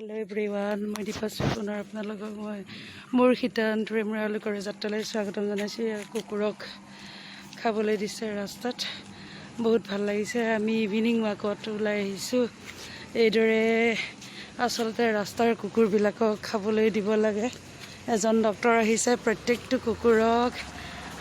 Hello everyone, মই দীপাশ্ৰী পুনৰ আপোনালোকক মই মোৰ শীতান্তৰে মূৰালোকৰ যাত্ৰালৈ স্বাগতম জনাইছোঁ। কুকুৰক খাবলৈ দিছে ৰাস্তাত, বহুত ভাল লাগিছে। আমি ইভিনিং ৱাকত ওলাই আহিছোঁ। এইদৰে আচলতে ৰাস্তাৰ কুকুৰবিলাকক খাবলৈ দিব লাগে। এজন ডক্তৰ আহিছে, প্ৰত্যেকটো কুকুৰক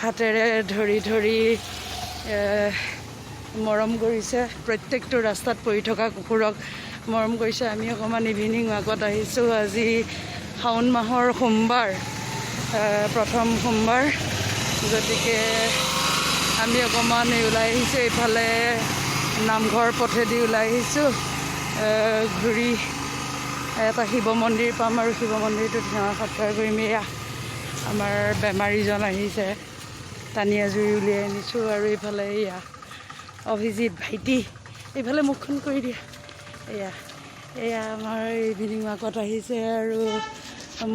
হাতেৰে ধৰি ধৰি মৰম কৰিছে। প্ৰত্যেকটো ৰাস্তাত পৰি থকা কুকুৰক মৰম কৰিছে। আমি অকণমান ইভিনিং ৱাকত আহিছোঁ। আজি শাওণ মাহৰ সোমবাৰ, প্ৰথম সোমবাৰ, গতিকে আমি অকণমান ওলাই আহিছোঁ। এইফালে নামঘৰ পথেদি ওলাই আহিছোঁ। ঘূৰি এটা শিৱ মন্দিৰ পাম আৰু শিৱ মন্দিৰটোত সেৱা সৎকাৰ কৰিম। এয়া আমাৰ বেমাৰীজন আহিছে, টানি আজুৰি উলিয়াই আনিছোঁ। আৰু এইফালে এয়া অভিজিত ভাইটি, এইফালে মুখখন কৰি দিয়া। এয়া আমাৰ ইভিনিং ৱাকত আহিছে আৰু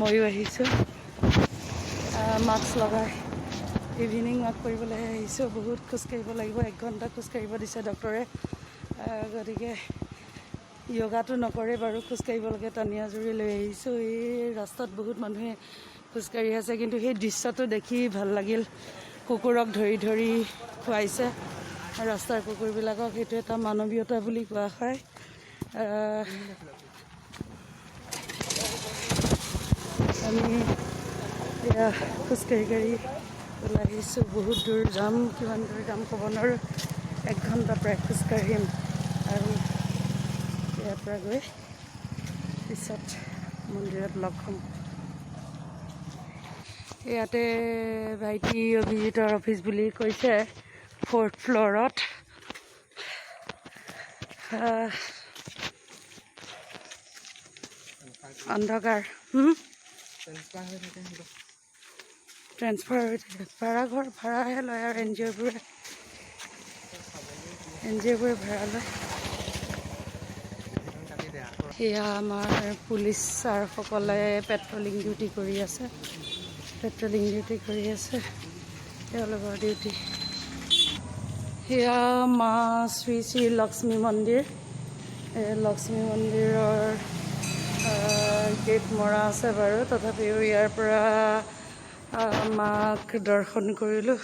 ময়ো আহিছোঁ মাস্ক লগাই। ইভিনিং ৱাক কৰিবলৈ আহিছোঁ। বহুত খোজকাঢ়িব লাগিব, 1 ঘণ্টা খোজকাঢ়িব দিছে ডক্টৰে। গতিকে য়োগাটো নকৰে বাৰু, খোজকাঢ়িবলৈকে টানি আজুৰি লৈ আহিছোঁ। এই ৰাস্তাত বহুত মানুহে খোজকাঢ়ি আছে, কিন্তু সেই দৃশ্যটো দেখি ভাল লাগিল। কুকুৰক ধৰি ধৰি খুৱাইছে ৰাস্তাৰ কুকুৰবিলাকক। সেইটো এটা মানৱীয়তা বুলি কোৱা হয়। আমি এয়া খোজকাঢ়ি ওলাই আহিছোঁ। বহুত দূৰ যাম, কিমান দূৰ যাম ক'ব নোৱাৰোঁ। 1 ঘণ্টা প্ৰায় খোজকাঢ়িম আৰু ইয়াৰ পৰা গৈ পিছত মন্দিৰত লগ হ'ম। ইয়াতে ভাইটি অভিজিতৰ অফিচ বুলি কৈছে, 4th ফ্ল'ৰত। অন্ধকাৰ ট্ৰেন্সফাৰ হৈ থাকে। ভাড়াহে লয় আৰু এন জি অ'বোৰে ভাড়া লয়। এয়া আমাৰ পুলিচ ছাৰসকলে পেট্ৰলিং ডিউটি কৰি আছে। তেওঁলোকৰ ডিউটি। সেয়া মা শ্ৰী শ্ৰী লক্ষ্মী মন্দিৰ। লক্ষ্মী মন্দিৰৰ গেট মৰা আছে বাৰু, তথাপিও ইয়াৰ পৰা মাক দৰ্শন কৰিলোঁ।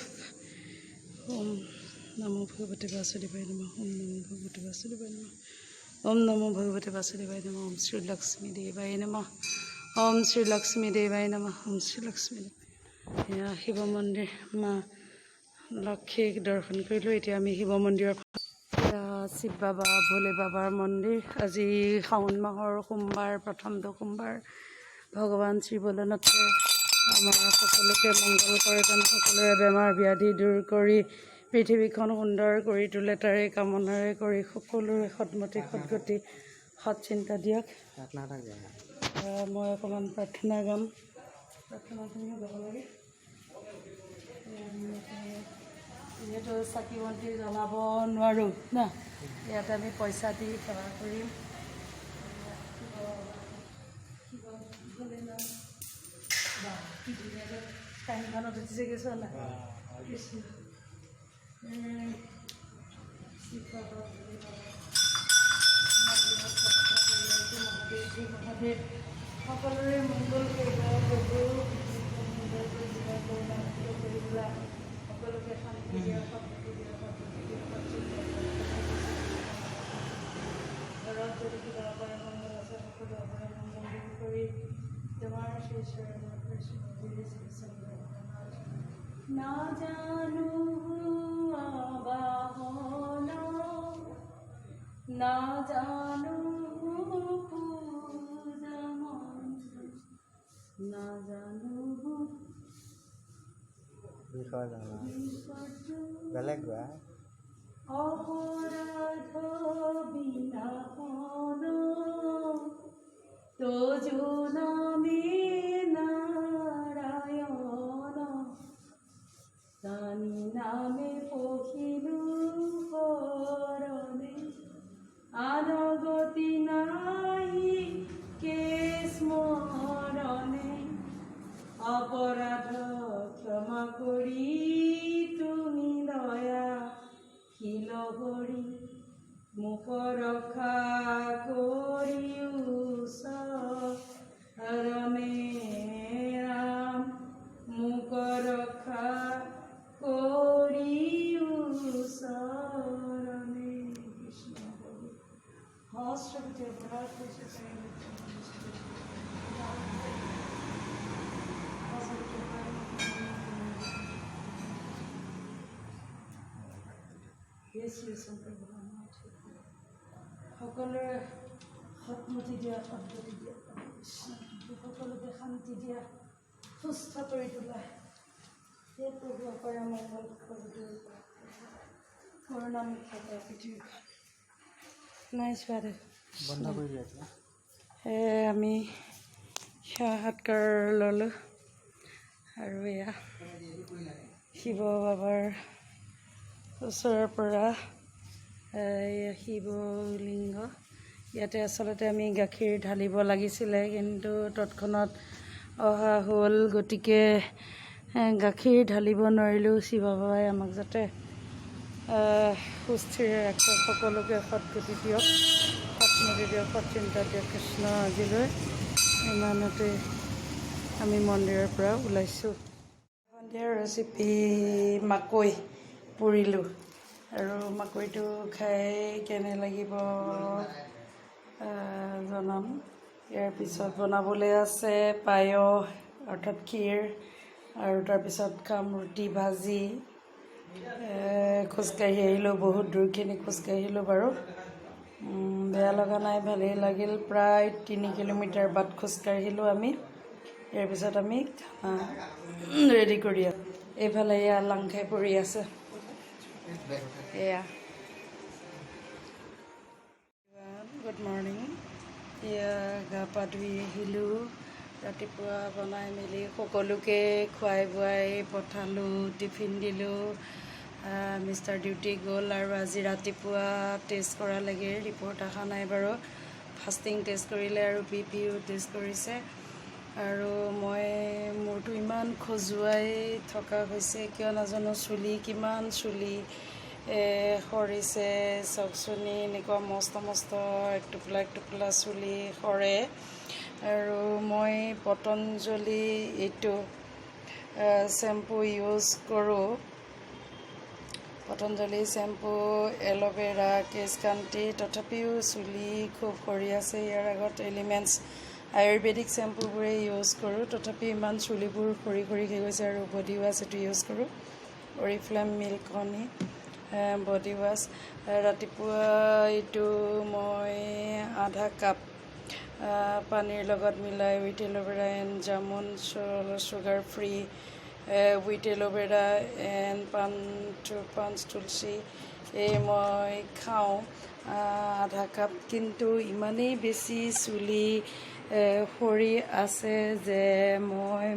ওম নমো ভগৱতে বাসুদেৱায় নমঃ, ওম নমো ভগৱতে বাসুদেৱায় নমঃ, ওম নমো ভগৱতে বাসুদেৱায় নমঃ, ওম শ্ৰী লক্ষ্মী দেৱায় নমঃ, ওম শ্ৰী লক্ষ্মী দেৱায় নমঃ, ওম শ্ৰী লক্ষ্মী দেৱায়। এয়া শিৱ মন্দিৰ, মা লক্ষ্মীক দৰ্শন কৰিলোঁ। এতিয়া আমি শিৱ মন্দিৰৰ শিৱ বাবা, ভোলে বাবাৰ মন্দিৰ। আজি শাওণ মাহৰ সোমবাৰ, প্ৰথমটো সোমবাৰ। ভগৱান শ্ৰী ভোলেনাথে আমাৰ সকলোকে মংগল কৰে, সকলোৰে বেমাৰ ব্যাধি দূৰ কৰি পৃথিৱীখন সুন্দৰ কৰি তোলে। তাৰে কামনাৰে কৰি সকলোৰে সদমতি সদগতি সৎ চিন্তা দিয়ক। মই অকণমান প্ৰাৰ্থনা গাম, প্ৰাৰ্থনাখিনিও গাব লাগে। যিহেতু চাকি বন্তি জ্বলাব নোৱাৰোঁ না, ইয়াতে আমি পইচা দি সেৱা কৰিম। কাহিনীখনত উঠিছেগৈ চোৱা নাই। মহাদেৱ সকলোৰে মংগল কৰিব, সকলোকে শান্তি দিয়া, ঘৰত যদি কিবা অপায় মংগল আছে, সকলো অপায় মংগল দূৰ কৰি তোমাৰ শ্ৰীচৰণত নাজানো আবাহন, নাজানো পূজা মন্ত্ৰ, নাজানো বেলেগ অপৰাধ বিনাশন, তজু নামে নাৰায়ণ, তানি নামে পখিলো শৰণে, আনগতি নাহি কে স্মৰণে, অপৰাধ ক্ষমা কৰি তুমি দয়া শিল হৰি, মুখ ৰক্ষা কৰিও সকলোৰে সৎমতি দিয়া, সদ্গতি দিয়া, সকলোকে শান্তি দিয়া, সুস্থ কৰি তোলা, সেই প্ৰভু অপাৰা মংগল কৰোণামুক্ত পৃথিৱীখন নাই চোৱা দে বন্ধ কৰি দিয়া। আমি সাক্ষাৎকাৰ ল'লোঁ আৰু এয়া শিৱ বাবাৰ ওচৰৰ পৰা শিৱলিংগ। ইয়াতে আচলতে আমি গাখীৰ ঢালিব লাগিছিলে, কিন্তু তৎক্ষণাত অহা হ'ল, গতিকে গাখীৰ ঢালিব নোৱাৰিলোঁ। শিৱ বাবাই আমাক যাতে সুস্থিৰে ৰাখে, সকলোকে সৎগতি দিয়ক, সৎমতি দিয়ক, সৎচিন্তা দিয়ক। কৃষ্ণ আজিলৈ ইমানতে আমি মন্দিৰৰ পৰা ওলাইছোঁ। সন্ধিয়াৰ ৰেচিপি মাকৈ পুৰিলোঁ, আৰু মাকৈটো খাই কেনে লাগিব জনাম। ইয়াৰ পিছত বনাবলৈ আছে পায়স অৰ্থাৎ ক্ষীৰ, আৰু তাৰপিছত খাম ৰুটি ভাজি। খোজকাঢ়ি আহিলোঁ, বহুত দূৰখিনি খোজকাঢ়ি আহিলোঁ বাৰু, বেয়া লগা নাই, ভালেই লাগিল। প্ৰায় 3 কিলোমিটাৰ বাট খোজকাঢ়িলোঁ আমি। ইয়াৰ পিছত আমি ৰেডি কৰি আছোঁ। এইফালে এয়া লাংখাই পৰি আছে, এয়া গুড মৰ্ণিং। এয়া গা পা ধুই আহিলোঁ, ৰাতিপুৱা বনাই মেলি সকলোকে খুৱাই বুৱাই পঠালোঁ, টিফিন দিলোঁ। মিষ্টাৰ ডিউটি গ'ল, আৰু আজি ৰাতিপুৱা টেষ্ট কৰালেগৈ, ৰিপৰ্ট অহা নাই বাৰু। ফাষ্টিং টেষ্ট কৰিলে আৰু BPও টেষ্ট কৰিছে। আৰু মোৰতো ইমান খজুৱাই থকা হৈছে কিয় নাজানো, কিমান চুলি সৰিছে চাওকচোন, এনেকুৱা মস্ত মস্ত একটোপোলা চুলি সৰে। আৰু মই পতঞ্জলি এইটো শ্বেম্পু ইউজ কৰোঁ, পতঞ্জলি শ্বেম্পু, এল'ভেৰা, কেশকান্তি, তথাপিও চুলি খুব সৰি আছে। ইয়াৰ আগত এলিমেণ্টছ আয়ুৰ্বেদিক শ্বেম্পুবোৰেই ইউজ কৰোঁ, তথাপি ইমান চুলিবোৰ সৰি সৰি গৈছে। আৰু বডি ৱাছ এইটো ইউজ কৰোঁ, অৰিফ্লেম মিল্ক হনি বডি ৱাছ। ৰাতিপুৱা এইটো মই আধা কাপ পানীৰ লগত মিলাই with aloe vera and jamun, sugar free with aloe vera and পাঁচ তুলসী মই খাওঁ আধা কাপ। কিন্তু ইমানেই বেছি চুলি সৰি আছে যে মই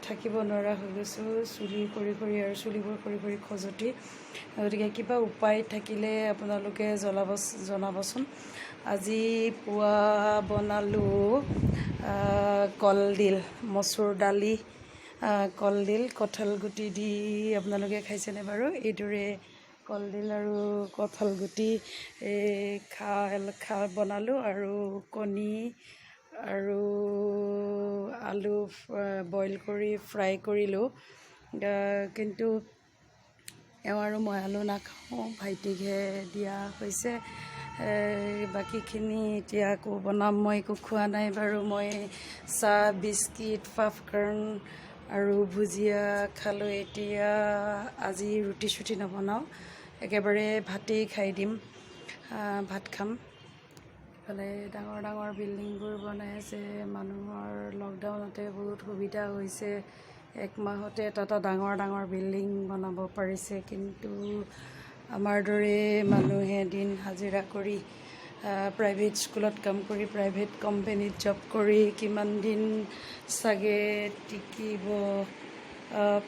থাকিব নোৱাৰা হৈ গৈছোঁ, চুলি সৰি সৰি, আৰু চুলিবোৰ সৰি সৰি খজুতি। গতিকে কিবা উপায় থাকিলে আপোনালোকে জনাবচোন। আজি পুৱা বনালোঁ কলডিল, মচুৰ দালি, কলডিল, কঁঠাল গুটি দি। আপোনালোকে খাইছেনে বাৰু? এইদৰে কলডিল আৰু কঁঠাল গুটি বনালোঁ, আৰু কণী আৰু আলু বইল কৰি ফ্ৰাই কৰিলোঁ। কিন্তু এওঁ আৰু মই আলু নাখাওঁ, ভাইটিকহে দিয়া হৈছে। বাকীখিনি এতিয়া আকৌ বনাম, মই একো খোৱা নাই বাৰু। মই চাহ, বিস্কিট, পাফকৰ্ণ আৰু ভুজিয়া খালোঁ। এতিয়া আজি ৰুটি চুটি নবনাওঁ, একেবাৰে ভাতেই খাই দিম, ভাত খাম। ইফালে ডাঙৰ ডাঙৰ বিল্ডিংবোৰ বনাই আছে, মানুহৰ লকডাউনতে বহুত সুবিধা হৈছে। 1 মাহতে এটা ডাঙৰ ডাঙৰ বিল্ডিং বনাব পাৰিছে, কিন্তু আমাৰ দৰে মানুহে দিন হাজিৰা কৰি, প্ৰাইভেট স্কুলত কাম কৰি, প্ৰাইভেট কোম্পেনীত জব কৰি কিমান দিন চাগে টিকিব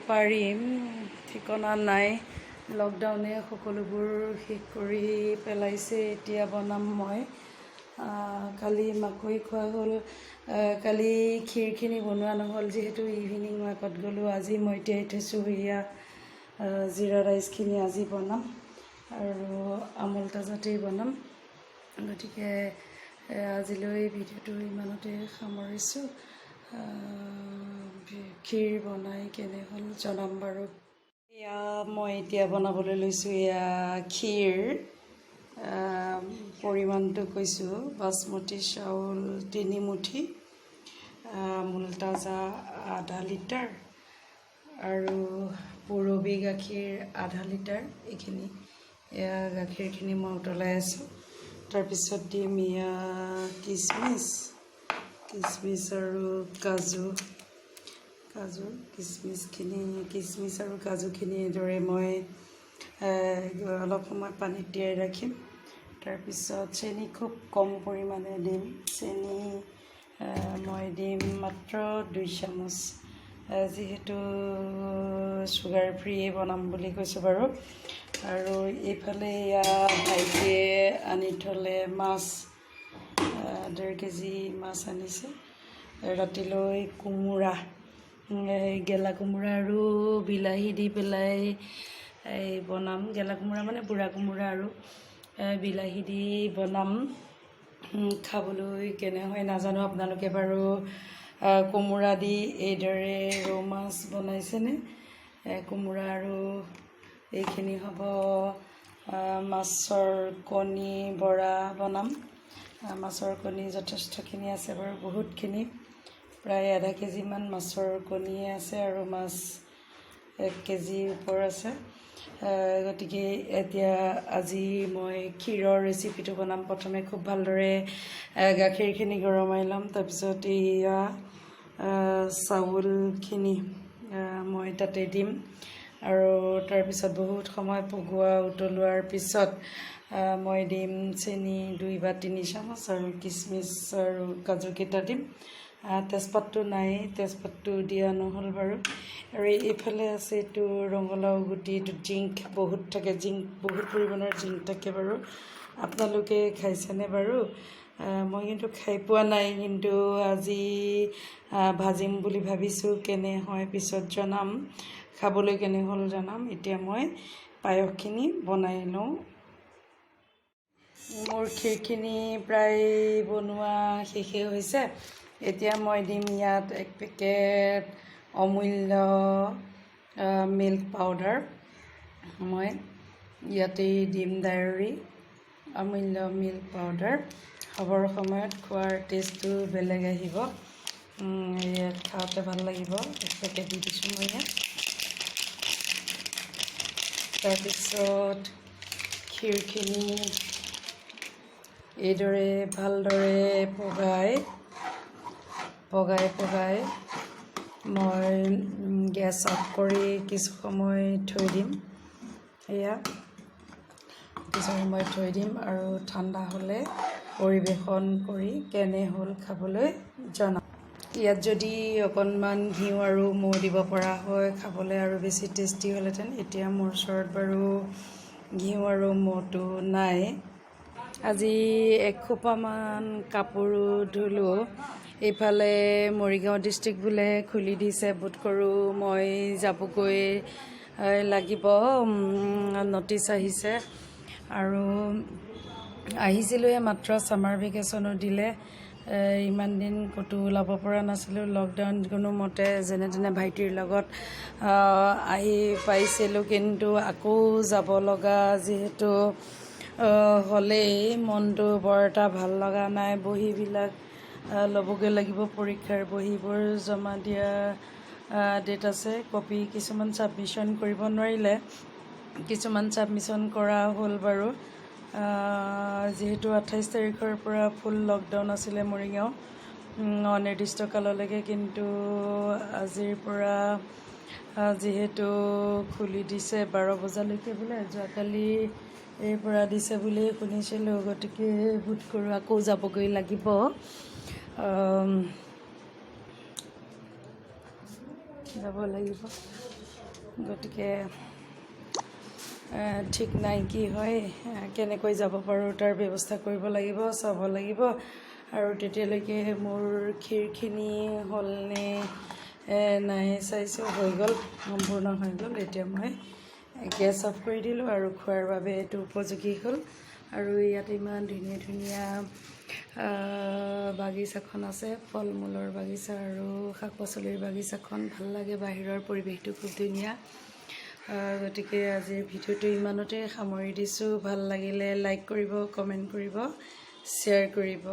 পাৰিম ঠিকনা নাই। লকডাউনে সকলোবোৰ শেষ কৰি পেলাইছে। এতিয়া বনাম মই। কালি মাকৈ খোৱা হ'ল, কালি ক্ষীৰখিনি বনোৱা নহ'ল যিহেতু ইভিনিং ৱাকত গ'লোঁ। আজি মই তিয়াই থৈছোঁ এয়া জিৰা ৰাইচখিনি আজি বনাম, আৰু আমুল তাজাতেই বনাম। গতিকে আজিলৈ ভিডিঅ'টো ইমানতে সামৰিছোঁ। ক্ষীৰ বনাই কেনে হ'ল জনাম বাৰু। এয়া মই এতিয়া বনাবলৈ লৈছোঁ এয়া ক্ষীৰ। পৰিমাণটো কৈছোঁ, বাসমতি চাউল 3 মুঠি, মুলতাজা আধা লিটাৰ আৰু পুৰবী গাখীৰ আধা লিটাৰ। এইখিনি এয়া গাখীৰখিনি মই উতলাই আছোঁ। তাৰপিছত দিম এয়া কিচমিচ আৰু কাজু কিচমিচ আৰু কাজুখিনি এইদৰে মই অলপ সময় পানীত তিয়াই ৰাখিম। তাৰপিছত চেনি খুব কম পৰিমাণে দিম। চেনি মই দিম মাত্ৰ 2 চামুচ, যিহেতু চুগাৰ ফ্ৰী বনাম বুলি কৈছোঁ বাৰু। আৰু এইফালে এয়া ভাইটিয়ে আনি থ'লে মাছ, 1.5 কেজি মাছ আনিছে। ৰাতিলৈ কোমোৰা, গেলা কোমোৰা আৰু বিলাহী দি পেলাই বনাম। গেলা কোমোৰা মানে বুঢ়া কোমোৰা আৰু বিলাহী দি বনাম। খাবলৈ কেনে হয় নাজানো, আপোনালোকে বাৰু কোমোৰা দি এইদৰে ৰৌ মাছ বনাইছেনে? কোমোৰা আৰু এইখিনি হ'ব মাছৰ কণী বৰা বনাম। মাছৰ কণী যথেষ্টখিনি আছে বাৰু, বহুতখিনি, প্ৰায় আধা কেজিমান মাছৰ কণীয়ে আছে আৰু মাছ 1 কেজিৰ ওপৰ আছে। গতিকে এতিয়া আজি মই ক্ষীৰৰ ৰেচিপিটো বনাম। প্ৰথমে খুব ভালদৰে গাখীৰখিনি গৰমাই ল'ম। তাৰপিছত এয়া চাউলখিনি মই তাতে দিম আৰু তাৰপিছত বহুত সময় উতলোৱাৰ পিছত মই দিম চেনি 2 বা 3 চামুচ আৰু কিচমিচ আৰু কাজুকেইটা দিম। তেজপাতটো নাই, তেজপাতটো দিয়া নহ'ল বাৰু। আৰু এইফালে আছে এইটো ৰঙালাও গুটি, এইটো জিংক বহুত থাকে, বহুত পৰিমাণৰ জিংক থাকে বাৰু। আপোনালোকে খাইছেনে বাৰু? মই কিন্তু খাই পোৱা নাই, কিন্তু আজি ভাজিম বুলি ভাবিছোঁ। কেনে হয় পিছত জনাম, খাবলৈ কেনে হ'ল জনাম। এতিয়া মই পায়সখিনি বনাই লওঁ। মোৰ ক্ষীৰখিনি প্ৰায় বনোৱা শেষেই হৈছে। এতিয়া মই দিম ইয়াত 1 পেকেট অমূল্য মিল্ক পাউডাৰ। মই ইয়াতেই দিম ডায়েৰী অমূল্য মিল্ক পাউডাৰ। খাবৰ সময়ত খোৱাৰ টেষ্টটো বেলেগ আহিব, ইয়াত খাওঁতে ভাল লাগিব। 1 পেকেট দি দিছোঁ মই ইয়াত। তাৰপিছত ক্ষীৰখিনি এইদৰে ভালদৰে পগাই মই গেছ অফ কৰি কিছু সময় থৈ দিম। এয়া কিছু সময় থৈ দিম আৰু ঠাণ্ডা হ'লে পৰিৱেশন কৰি কেনে হ'ল খাবলৈ জনাম। ইয়াত যদি অকণমান ঘিউ আৰু মৌ দিব পৰা হয় খাবলৈ আৰু বেছি টেষ্টি হ'লহেঁতেন। এতিয়া মোৰ ওচৰত বাৰু ঘিউ আৰু মৌটো নাই। আজি 1 খোপামান কাপোৰো ধুলোঁ। এইফালে মৰিগাঁও ডিষ্ট্ৰিক্ট বোলে খুলি দিছে, বোধ কৰোঁ মই যাবগৈ লাগিব। নটিচ আহিছে আৰু আহিছিলোঁহে মাত্ৰ, ছামাৰ ভেকেশ্যনো দিলে। ইমান দিন ক'তো ওলাব পৰা নাছিলোঁ, লকডাউন কোনোমতে যেনে তেনে ভাইটিৰ লগত আহি পাইছিলোঁ। কিন্তু আকৌ যাব লগা যিহেতু হ'লেই, মনটো বৰ এটা ভাল লগা নাই। বহীবিলাক ল'বগৈ লাগিব, পৰীক্ষাৰ বহীবোৰ জমা দিয়া ডেট আছে। কপি কিছুমান ছাবমিশ্যন কৰিব নোৱাৰিলে, কিছুমান ছাবমিশ্যন কৰা হ'ল বাৰু। যিহেতু 28 তাৰিখৰ পৰা ফুল লকডাউন আছিলে মৰিগাঁও অনিৰ্দিষ্ট কাললৈকে, কিন্তু আজিৰ পৰা যিহেতু খুলি দিছে 12 বজালৈকে বোলে, যোৱাকালি পৰা দিছে বুলি শুনিছিলোঁ। গতিকে বোধ কৰোঁ আকৌ যাবগৈ লাগিব। গতিকে ঠিক নাই কি হয়, কেনেকৈ যাব পাৰোঁ তাৰ ব্যৱস্থা কৰিব লাগিব, চাব লাগিব। আৰু তেতিয়ালৈকে মোৰ ক্ষীৰখিনি হ'লনে নাই চাইছোঁ, হৈ গ'ল, সম্পূৰ্ণ হৈ গ'ল। এতিয়া মই গেছ অফ কৰি দিলোঁ আৰু খোৱাৰ বাবে এইটো উপযোগী হ'ল। আৰু ইয়াত ইমান ধুনীয়া ধুনীয়া বাগিচাখন আছে, ফল মূলৰ বাগিচা আৰু শাক পাচলিৰ বাগিচাখন ভাল লাগে। বাহিৰৰ পৰিৱেশটো খুব ধুনীয়া। গতিকে আজিৰ ভিডিঅ'টো ইমানতে সামৰি দিছোঁ। ভাল লাগিলে লাইক কৰিব, কমেণ্ট কৰিব, শ্বেয়াৰ কৰিব।